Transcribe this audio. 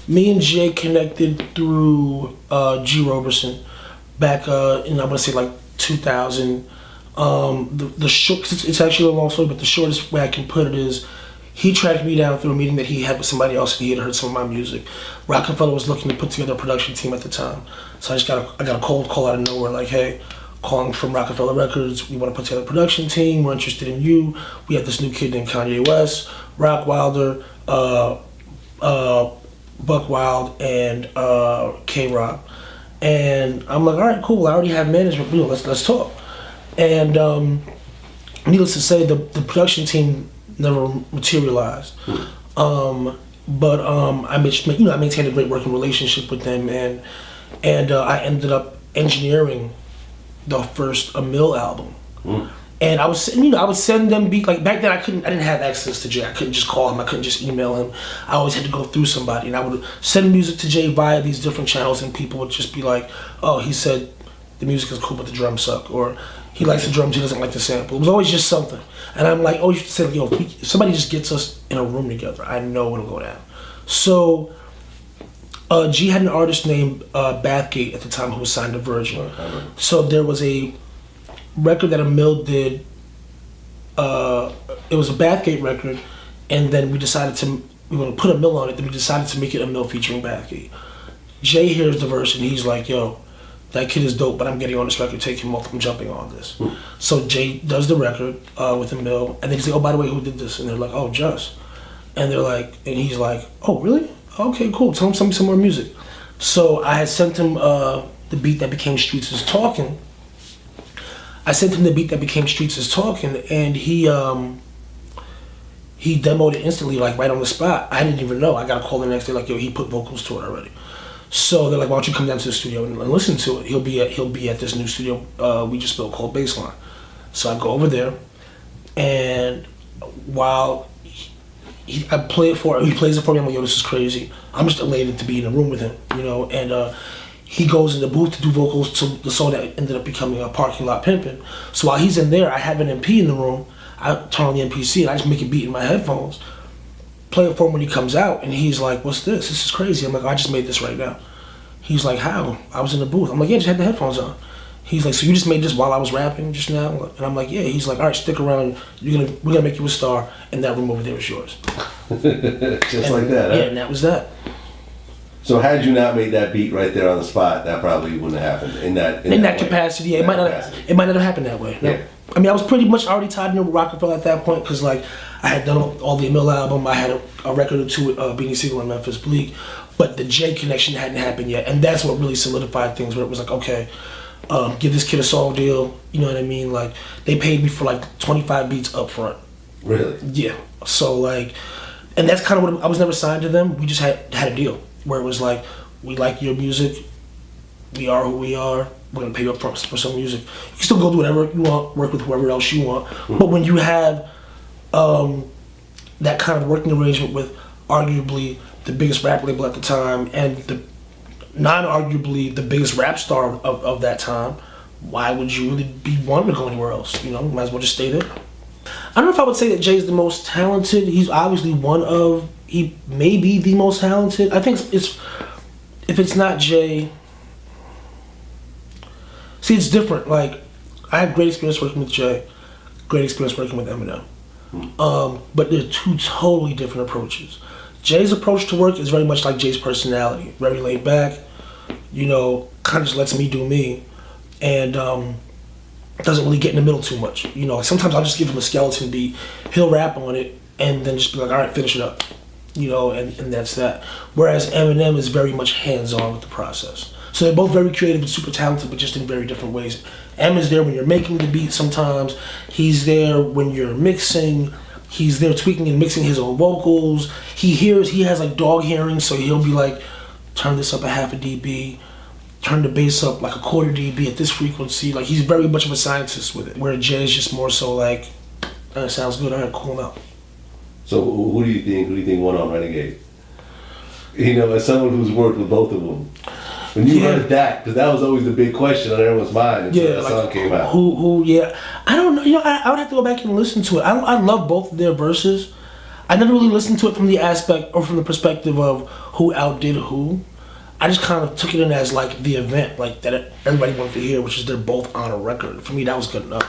Me and Jay connected through G. Roberson back in, I want to say like 2000. The short, it's actually a long story, but the shortest way I can put it is he tracked me down through a meeting that he had with somebody else, and he had heard some of my music. Roc-A-Fella was looking to put together a production team at the time, so I got a cold call out of nowhere, like, hey, calling from Roc-A-Fella Records, we want to put together a production team, we're interested in you. We have this new kid named Kanye West, Rock Wilder, Buck Wild, and K-Rock. And I'm like, all right, cool, I already have management, let's talk. And needless to say, the production team never materialized. But I maintained a great working relationship with them, and I ended up engineering the first Emil album. And I would send them beat, like back then I didn't have access to Jay. I couldn't just call him, I couldn't just email him. I always had to go through somebody, and I would send music to Jay via these different channels, and people would just be like, oh, he said the music is cool but the drums suck, or he likes the drums, he doesn't like the sample. It was always just something. And I'm like, oh, you should say, yo, if somebody just gets us in a room together, I know it'll go down. So G had an artist named Bathgate at the time who was signed to Virgin. So there was a record that Emil did, it was a Bathgate record, and then we were gonna put Emil on it, then we decided to make it Emil featuring Bathgate. Jay hears the verse and he's like, yo, that kid is dope, but I'm getting on this record, take him off, I'm jumping on this. So Jay does the record with Emil, and then he's like, oh, by the way, who did this? And they're like, oh, Just. And they're like, and he's like, oh, really? Okay, cool, tell him some more music. So I had sent him the beat that became Streets is Talking. And he demoed it instantly, like right on the spot. I didn't even know. I got a call the next day, like, yo, he put vocals to it already. So they're like, why don't you come down to the studio and listen to it? He'll be at this new studio we just built called Baseline. So I go over there, and while he plays it for me, I'm like, yo, this is crazy. I'm just elated to be in the room with him, and he goes in the booth to do vocals to the song that ended up becoming a Parking Lot Pimpin'. So while he's in there, I have an MP in the room. I turn on the MPC and I just make a beat in my headphones, play it for him when he comes out, and he's like, what's this? This is crazy. I'm like, I just made this right now. He's like, how? I was in the booth. I'm like, yeah, just had the headphones on. He's like, so you just made this while I was rapping just now? And I'm like, yeah. He's like, all right, stick around. We're gonna make you a star, and that room over there is yours. Like that, huh? Yeah, and that was that. So had you not made that beat right there on the spot, that probably wouldn't have happened in that capacity. Yeah, it might not have happened that way. No. Yeah. I mean, I was pretty much already tied into Roc-A-Fella at that point, because like I had done all the Emil album. I had a record or two with Beanie Sigel and Memphis Bleak, but the J connection hadn't happened yet, and that's what really solidified things. Where it was like, okay, give this kid a song deal. You know what I mean? Like they paid me for like 25 beats up front. Really? Yeah. So like, and that's kind of what I was never signed to them. We just had a deal where it was like, we like your music, we are who we are, we're gonna pay you up front for some music. You can still go do whatever you want, work with whoever else you want, but when you have that kind of working arrangement with arguably the biggest rap label at the time and the non-arguably the biggest rap star of that time, why would you really be wanting to go anywhere else? Might as well just stay there. I don't know if I would say that Jay's the most talented. He's obviously he may be the most talented. I think if it's not Jay, see, it's different. Like, I had great experience working with Jay, great experience working with Eminem. But they're two totally different approaches. Jay's approach to work is very much like Jay's personality, very laid back, kind of just lets me do me, and doesn't really get in the middle too much. Sometimes I'll just give him a skeleton beat, he'll rap on it, and then just be like, all right, finish it up. And that's that. Whereas Eminem is very much hands-on with the process. So they're both very creative and super talented, but just in very different ways. Em is there when you're making the beat sometimes. He's there when you're mixing. He's there tweaking and mixing his own vocals. He has like dog hearing, so he'll be like, turn this up a half a dB, turn the bass up like a quarter dB at this frequency. Like, he's very much of a scientist with it. Where Jay is just more so like, that sounds good, all right, cool out. So who do you think won on Renegade? As someone who's worked with both of them. When you heard that, because that was always the big question on everyone's mind until the song came out. Who, yeah. I don't know, I would have to go back and listen to it. I love both of their verses. I never really listened to it from the aspect or from the perspective of who outdid who. I just kind of took it in as like the event, like that everybody wanted to hear, which is they're both on a record. For me, that was good enough.